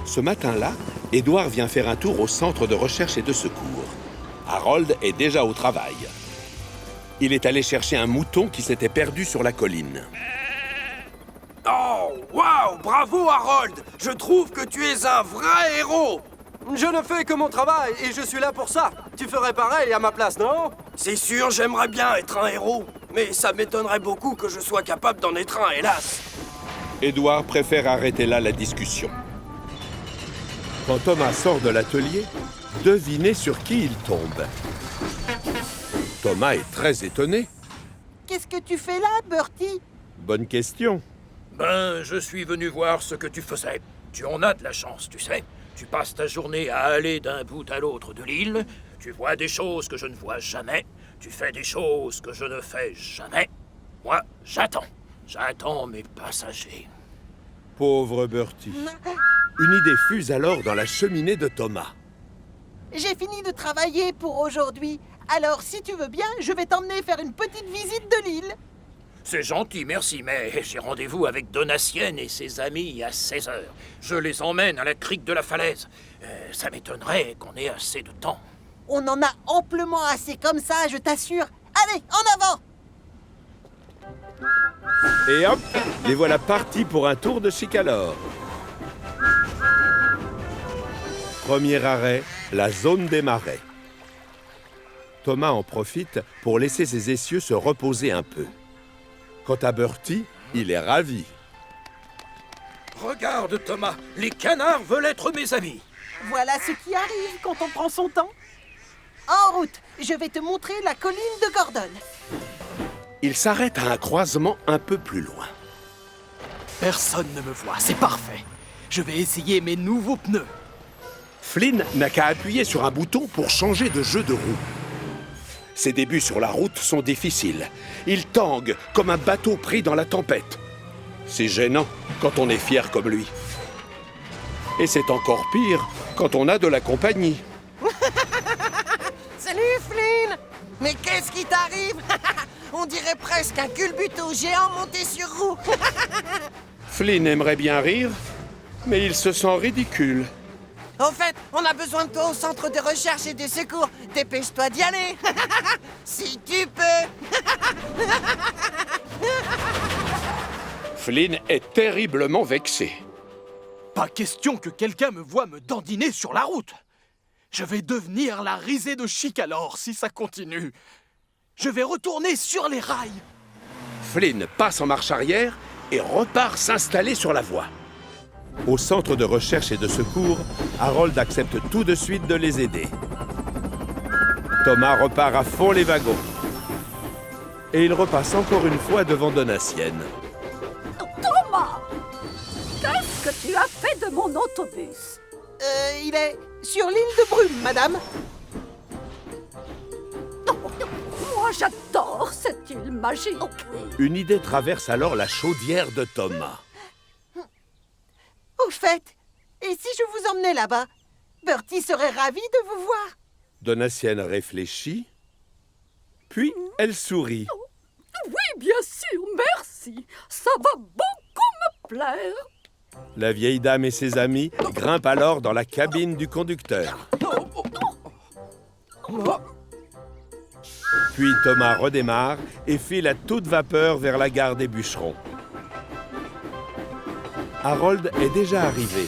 Ce matin-là, Édouard vient faire un tour au centre de recherche et de secours. Harold est déjà au travail. Il est allé chercher un mouton qui s'était perdu sur la colline. Oh, waouh, bravo Harold! Je trouve que tu es un vrai héros! Je ne fais que mon travail et je suis là pour ça. Tu ferais pareil à ma place, non? C'est sûr, j'aimerais bien être un héros, mais ça m'étonnerait beaucoup que je sois capable d'en être un, hélas. Édouard préfère arrêter là la discussion. Quand Thomas sort de l'atelier, devinez sur qui il tombe. Thomas est très étonné. Qu'est-ce que tu fais là, Bertie? Bonne question. Ben, je suis venu voir ce que tu faisais. Tu en as de la chance, tu sais. Tu passes ta journée à aller d'un bout à l'autre de l'île. Tu vois des choses que je ne vois jamais. Tu fais des choses que je ne fais jamais. Moi, j'attends. J'attends mes passagers. Pauvre Bertie. Une idée fuse alors dans la cheminée de Thomas. J'ai fini de travailler pour aujourd'hui. Alors, si tu veux bien, je vais t'emmener faire une petite visite de l'île. C'est gentil, merci, mais j'ai rendez-vous avec Donatienne et ses amis à 16 h. Je les emmène à la crique de la falaise. Ça m'étonnerait qu'on ait assez de temps. On en a amplement assez comme ça, je t'assure. Allez, en avant! Et hop, les voilà partis pour un tour de Chicalor. Premier arrêt, la zone des marais. Thomas en profite pour laisser ses essieux se reposer un peu. Quant à Bertie, il est ravi. Regarde, Thomas, les canards veulent être mes amis. Voilà ce qui arrive quand on prend son temps. En route, je vais te montrer la colline de Gordon. Il s'arrête à un croisement un peu plus loin. Personne ne me voit, c'est parfait. Je vais essayer mes nouveaux pneus. Flynn n'a qu'à appuyer sur un bouton pour changer de jeu de roue. Ses débuts sur la route sont difficiles. Il tangue comme un bateau pris dans la tempête. C'est gênant quand on est fier comme lui. Et c'est encore pire quand on a de la compagnie. Salut, Flynn! Mais qu'est-ce qui t'arrive? On dirait presque un culbuto géant monté sur roue. Flynn aimerait bien rire, mais il se sent ridicule. Au fait, on a besoin de toi au centre de recherche et de secours. Dépêche-toi d'y aller. Si tu peux. Flynn est terriblement vexé. Pas question que quelqu'un me voie me dandiner sur la route. Je vais devenir la risée de Chicalor si ça continue. Je vais retourner sur les rails. Flynn passe en marche arrière et repart s'installer sur la voie. Au centre de recherche et de secours, Harold accepte tout de suite de les aider. Thomas repart à fond les wagons. Et il repasse encore une fois devant Donatienne. Thomas! Qu'est-ce que tu as fait de mon autobus? Il est sur l'île de Brume, madame. Moi, j'adore cette île magique. Une idée traverse alors la chaudière de Thomas. Au fait, et si je vous emmenais là-bas? Bertie serait ravi de vous voir. Donatienne réfléchit, puis elle sourit. Oui, bien sûr, merci. Ça va beaucoup me plaire. La vieille dame et ses amis grimpent alors dans la cabine du conducteur. Puis Thomas redémarre et file à toute vapeur vers la gare des bûcherons. Harold est déjà arrivé.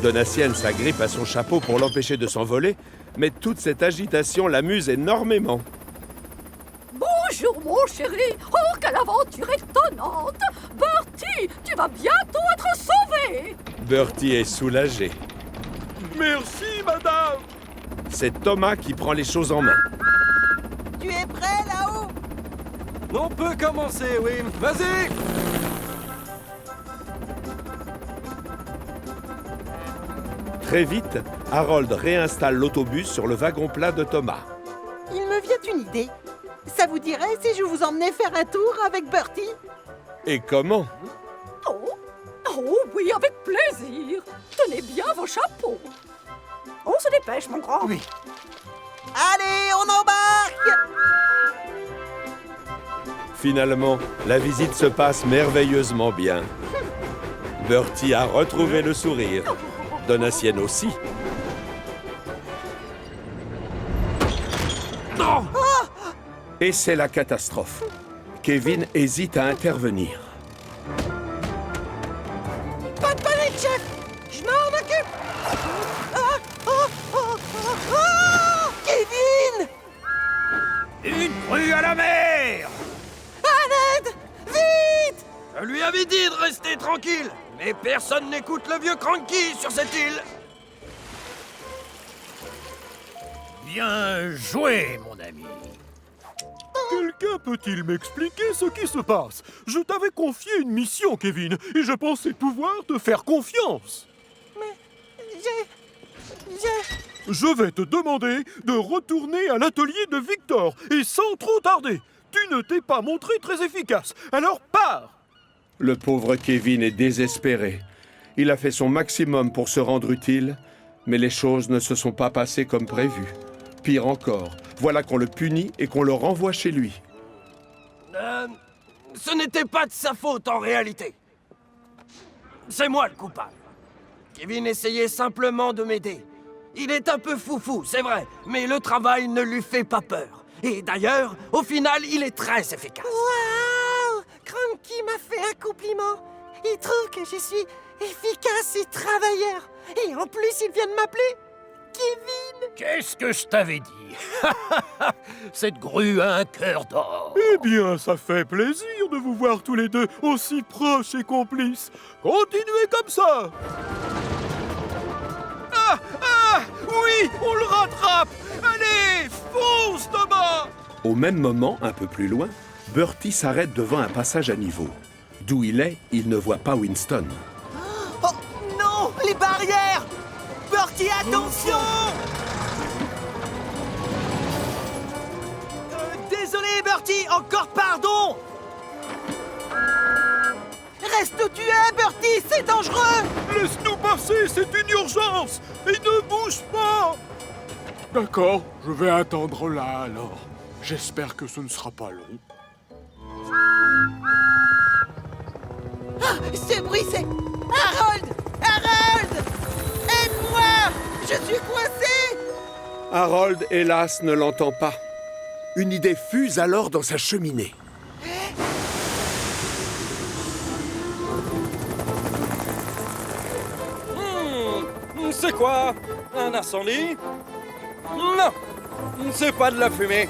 Donatienne s'agrippe à son chapeau pour l'empêcher de s'envoler, mais toute cette agitation l'amuse énormément. Bonjour, mon chéri. Oh, quelle aventure étonnante. Bertie, tu vas bientôt être sauvé. Bertie est soulagé. Merci, madame! C'est Thomas qui prend les choses en main. Tu es prêt là-haut? On peut commencer, oui. Vas-y! Très vite, Harold réinstalle l'autobus sur le wagon plat de Thomas. Il me vient une idée. Ça vous dirait si je vous emmenais faire un tour avec Bertie? Et comment? Oh oui, avec plaisir. Tenez bien vos chapeaux. On se dépêche, mon grand. Oui. Allez, on embarque! Finalement, la visite se passe merveilleusement bien. Bertie a retrouvé le sourire. Donatienne aussi. Et c'est la catastrophe. Kevin hésite à intervenir. Pas de panique, chef! Je m'en occupe! Kevin! Une crue à la mer! À l'aide! Vite! Je lui avais dit de rester tranquille, mais personne n'écoute le vieux Cranky sur cette île. Bien joué, mon ami. Quelqu'un peut-il m'expliquer ce qui se passe? Je t'avais confié une mission, Kevin, et je pensais pouvoir te faire confiance. Je vais te demander de retourner à l'atelier de Victor, et sans trop tarder. Tu ne t'es pas montré très efficace, alors pars! Le pauvre Kevin est désespéré. Il a fait son maximum pour se rendre utile, mais les choses ne se sont pas passées comme prévu. Pire encore, voilà qu'on le punit et qu'on le renvoie chez lui. Ce n'était pas de sa faute en réalité. C'est moi le coupable. Kevin essayait simplement de m'aider. Il est un peu foufou, c'est vrai, mais le travail ne lui fait pas peur. Et d'ailleurs, au final, il est très efficace. Waouh! Cranky m'a fait un compliment. Il trouve que je suis efficace et travailleur. Et en plus, il vient de m'appeler Kevin. Qu'est-ce que je t'avais dit? Cette grue a un cœur d'or. Eh bien, ça fait plaisir de vous voir tous les deux aussi proches et complices. Continuez comme ça! Oui, on le rattrape! Allez, fonce, Thomas! Au même moment, un peu plus loin, Bertie s'arrête devant un passage à niveau. D'où il est, il ne voit pas Winston. Oh non! Les barrières! Bertie, attention! Désolé, Bertie, encore pardon! Reste où tu es, Bertie, c'est dangereux! Laisse-nous passer, c'est une urgence! Et ne bouge pas! D'accord, je vais attendre là alors. J'espère que ce ne sera pas long. Ce bruit, c'est... Harold! Harold! Aide-moi! Je suis coincé! Harold, hélas, ne l'entend pas. Une idée fuse alors dans sa cheminée. C'est quoi? Un incendie? Non! C'est pas de la fumée.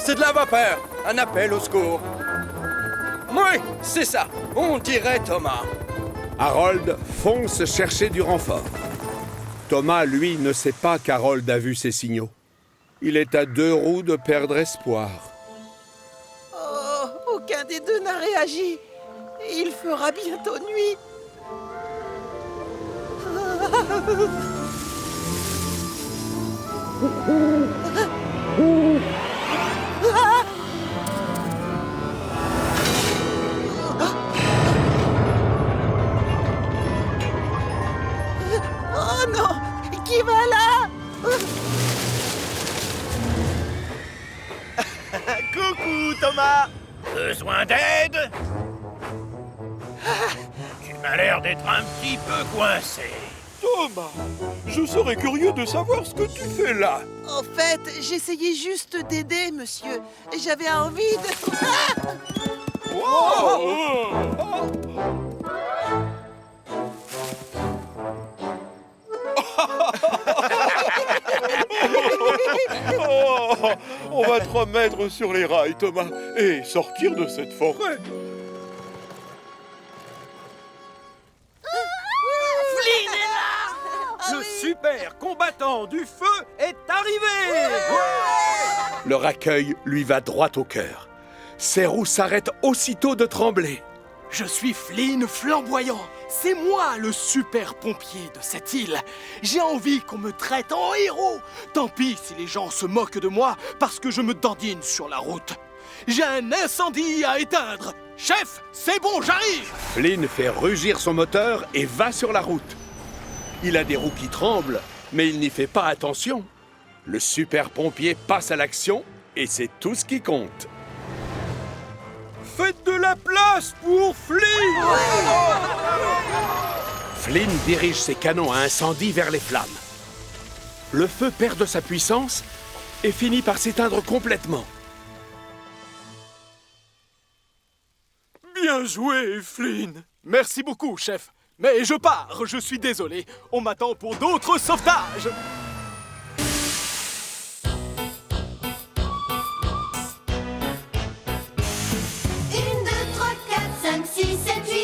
C'est de la vapeur. Un appel au secours. Oui, c'est ça. On dirait Thomas. Harold fonce chercher du renfort. Thomas, lui, ne sait pas qu'Harold a vu ces signaux. Il est à 2 roues de perdre espoir. Oh, aucun des deux n'a réagi. Il fera bientôt nuit. Oh non! Qui va là? Coucou, Thomas. Besoin d'aide? Tu m'as l'air d'être un petit peu coincé. Thomas, je serais curieux de savoir ce que tu fais là. En fait, j'essayais juste d'aider, monsieur. J'avais envie de... Oh, on va te remettre sur les rails, Thomas, et sortir de cette forêt. Flynn est là! Le super combattant du feu est arrivé. Leur accueil lui va droit au cœur. Ses roues s'arrêtent aussitôt de trembler. Je suis Flynn Flamboyant. C'est moi le super pompier de cette île. J'ai envie qu'on me traite en héros. Tant pis si les gens se moquent de moi parce que je me dandine sur la route. J'ai un incendie à éteindre. Chef, c'est bon, j'arrive. Flynn fait rugir son moteur et va sur la route. Il a des roues qui tremblent, mais il n'y fait pas attention. Le super pompier passe à l'action et c'est tout ce qui compte. Faites de la place pour Flynn! Flynn dirige ses canons à incendie vers les flammes. Le feu perd de sa puissance et finit par s'éteindre complètement. Bien joué, Flynn. Merci beaucoup, chef. Mais je pars, je suis désolé. On m'attend pour d'autres sauvetages. 1, 2, 3, 4, 5, 6, 7, 8